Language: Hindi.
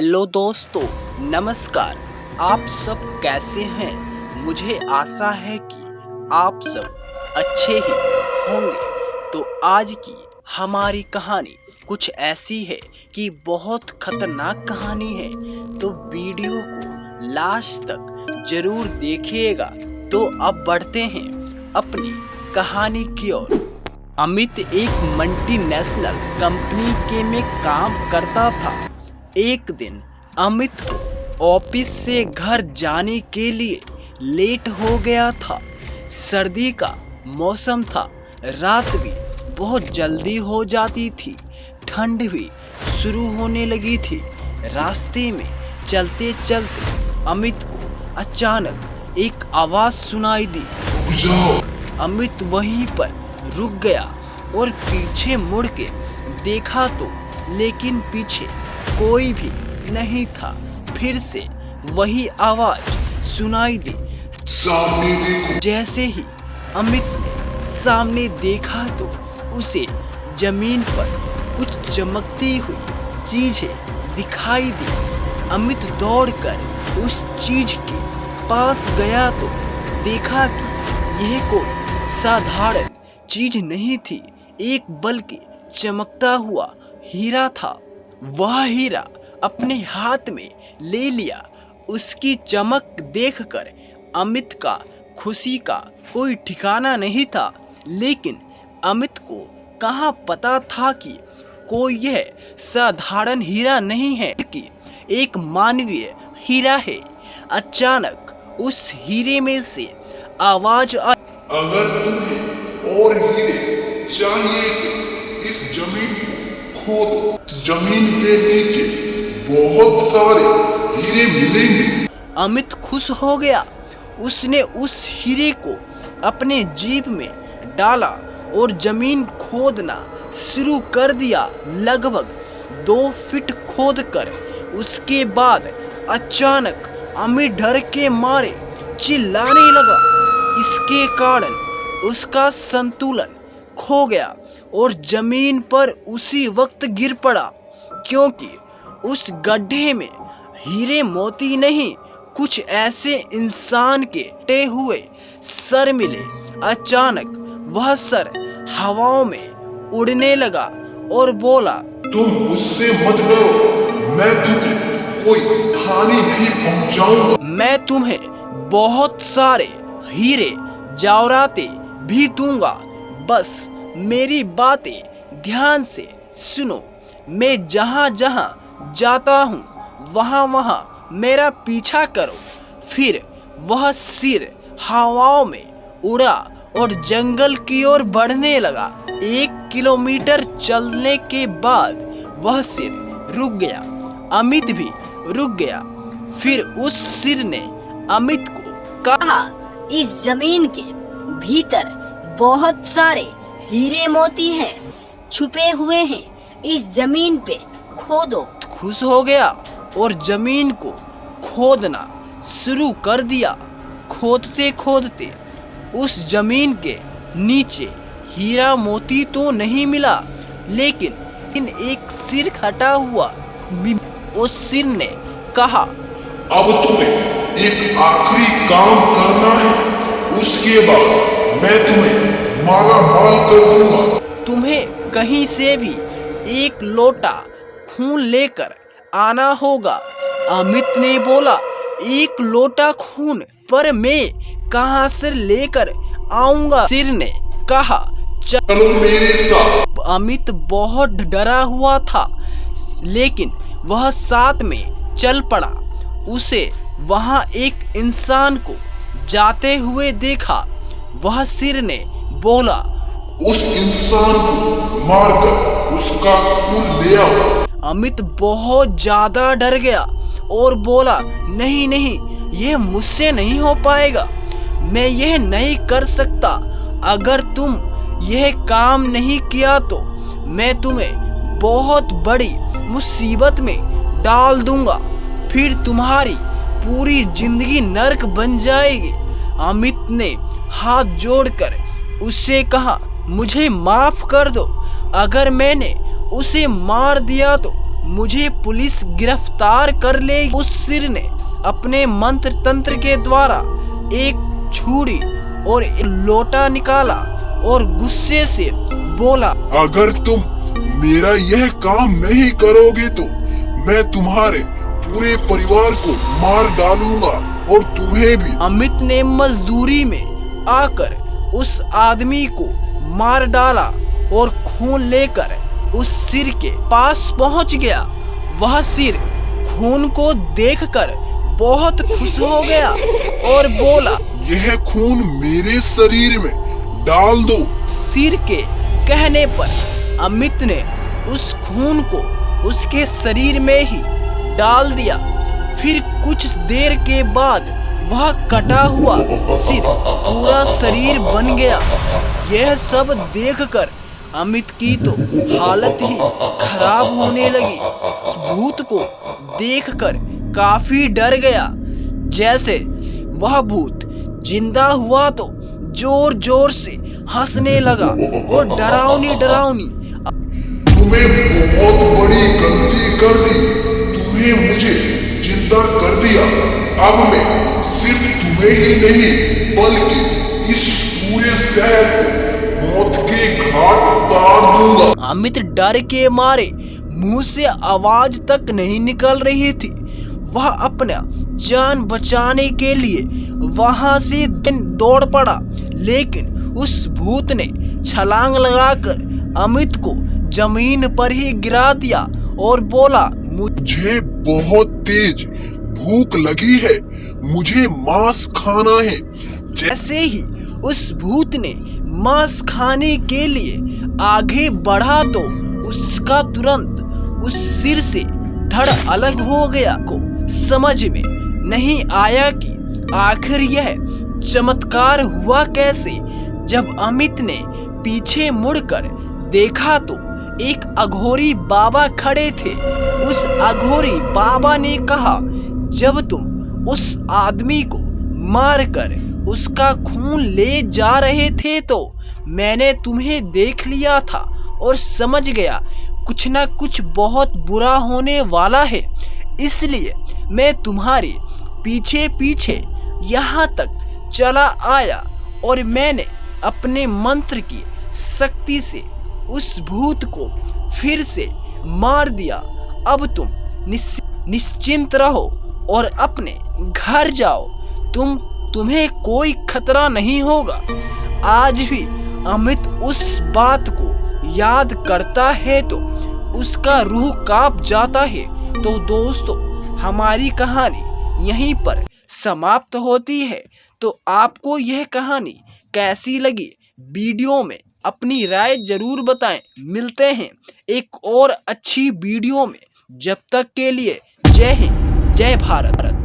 हेलो दोस्तों, नमस्कार। आप सब कैसे हैं? मुझे आशा है कि आप सब अच्छे ही होंगे। तो आज की हमारी कहानी कुछ ऐसी है कि बहुत खतरनाक कहानी है, तो वीडियो को लास्ट तक जरूर देखिएगा। तो अब बढ़ते हैं अपनी कहानी की ओर। अमित एक मल्टीनेशनल कंपनी के में काम करता था। एक दिन अमित को ऑफिस से घर जाने के लिए लेट हो गया था। सर्दी का मौसम था, रात भी बहुत जल्दी हो जाती थी, ठंड भी शुरू होने लगी थी। रास्ते में चलते चलते अमित को अचानक एक आवाज सुनाई दी। अमित वहीं पर रुक गया और पीछे मुड़ के देखा तो, लेकिन पीछे कोई भी नहीं था। फिर से वही आवाज सुनाई दी। सामने देखो। जैसे ही अमित ने सामने देखा तो उसे जमीन पर कुछ चमकती हुई चीजें दिखाई दी। अमित दौड़कर उस चीज के पास गया तो देखा कि यह कोई साधारण चीज नहीं थी, एक बल्कि चमकता हुआ हीरा था। वह हीरा अपने हाथ में ले लिया। उसकी चमक देखकर अमित का खुशी का कोई ठिकाना नहीं था, लेकिन अमित को कहाँ पता था कि कोई यह साधारण हीरा नहीं है कि एक मानवीय हीरा है। अचानक उस हीरे में से आवाज आई, अगर तुम्हें और हीरे चाहिए तो इस जमीन को खोदो। इस जमीन के नीचे बहुत सारे हीरे मिलेंगे। अमित खुश हो गया। उसने उस हीरे को अपने जीप में डाला और जमीन खोदना शुरू कर दिया। लगभग 2 फीट खोदकर उसके बाद अचानक अमित डर के मारे चिल्लाने लगा। इसके कारण उसका संतुलन खो गया और जमीन पर उसी वक्त गिर पड़ा, क्योंकि उस गड्ढे में हीरे मोती नहीं, कुछ ऐसे इंसान के कटे हुए सर मिले। अचानक वह सर हवाओं में उड़ने लगा और बोला, तुम मुझसे मत डरो, मैं तुम्हें कोई हानि नहीं पहुंचाऊंगा। मैं तुम्हें बहुत सारे हीरे जवाहरातें भी दूंगा। बस मेरी बातें ध्यान से सुनो। मैं जहाँ जहाँ जाता हूँ वहाँ वहाँ मेरा पीछा करो। फिर वह सिर हवाओं में उड़ा और जंगल की ओर बढ़ने लगा। 1 किलोमीटर चलने के बाद वह सिर रुक गया। अमित भी रुक गया। फिर उस सिर ने अमित को कहा, इस जमीन के भीतर बहुत सारे हीरे मोती हैं, छुपे हुए हैं। इस जमीन पे खोदो। खुश हो गया और जमीन को खोदना शुरू कर दिया। खोदते खोदते उस जमीन के नीचे हीरा मोती तो नहीं मिला, लेकिन एक सिर हटा हुआ। उस सिर ने कहा, अब तुम्हें एक आखिरी काम करना है, उसके बाद मैं तुम्हें माला माल कर दूंगा। तुम्हें कहीं से भी 1 लोटा खून लेकर आना होगा। अमित ने बोला, 1 लोटा खून? पर मैं कहाँ से लेकर आऊंगा? सिर ने कहा, चलो मेरे साथ। अमित बहुत डरा हुआ था, लेकिन वह साथ में चल पड़ा। उसे वहां एक इंसान को जाते हुए देखा। वह सिर ने बोला, उस इंसान को मारकर उसका खून ले आओ। अमित बहुत ज्यादा डर गया और बोला, नहीं नहीं, यह मुझसे नहीं हो पाएगा। मैं यह नहीं कर सकता। अगर तुम यह काम नहीं किया तो मैं तुम्हें बहुत बड़ी मुसीबत में डाल दूंगा, फिर तुम्हारी पूरी जिंदगी नर्क बन जाएगी। अमित ने हाथ जोड़कर उससे कहा, मुझे माफ कर दो। अगर मैंने उसे मार दिया तो मुझे पुलिस गिरफ्तार कर ले। उस सिर ने अपने मंत्र तंत्र के द्वारा एक छुरी और एक लोटा निकाला और गुस्से से बोला, अगर तुम मेरा यह काम नहीं करोगे तो मैं तुम्हारे पूरे परिवार को मार डालूंगा और तुम्हें भी। अमित ने मजदूरी में आकर उस आदमी को मार डाला और खून लेकर उस सिर के पास पहुंच गया। वह सिर खून को देखकर बहुत खुश हो गया और बोला, यह खून मेरे शरीर में डाल दो। सिर के कहने पर अमित ने उस खून को उसके शरीर में ही डाल दिया। फिर कुछ देर के बाद वह कटा हुआ सिर पूरा शरीर बन गया। यह सब देखकर अमित की तो हालत ही खराब होने लगी। उस भूत को देखकर काफी डर गया। जैसे वह भूत जिंदा हुआ तो जोर जोर से हंसने लगा और डरावनी तुम्हें बहुत बड़ी गलती कर दी। तुम्हें मुझे जिंदा कर दिया। अब मैं सिर्फ तुम्हें ही नहीं बल्कि इस पूरे शहर को मौत के घाट उतार दूंगा। अमित डर के मारे मुंह से आवाज तक नहीं निकल रही थी। वह अपना जान बचाने के लिए वहां से दौड़ पड़ा, लेकिन उस भूत ने छलांग लगाकर अमित को जमीन पर ही गिरा दिया और बोला, मुझे बहुत तेज भूख लगी है, मुझे मांस खाना है। जैसे ही उस भूत ने मांस खाने के लिए आगे बढ़ा तो उसका तुरंत उस सिर से धड़ अलग हो गया। को समझ में नहीं आया कि आखिर यह चमत्कार हुआ कैसे। जब अमित ने पीछे मुड़कर देखा तो एक अघोरी बाबा खड़े थे। उस अघोरी बाबा ने कहा, जब तुम उस आदमी को मारकर उसका खून ले जा रहे थे तो मैंने तुम्हें देख लिया था और समझ गया कुछ ना कुछ बहुत बुरा होने वाला है। इसलिए मैं तुम्हारे पीछे पीछे यहाँ तक चला आया और मैंने अपने मंत्र की शक्ति से उस भूत को फिर से मार दिया। अब तुम निश्चिंत रहो और अपने घर जाओ। तुम्हें कोई खतरा नहीं होगा। आज भी अमित उस बात को याद करता है तो उसका रूह कांप जाता है। तो दोस्तों, हमारी कहानी यहीं पर समाप्त होती है। तो आपको यह कहानी कैसी लगी, वीडियो में अपनी राय जरूर बताएं। मिलते हैं एक और अच्छी वीडियो में। जब तक के लिए जय हिंद, जय भारत।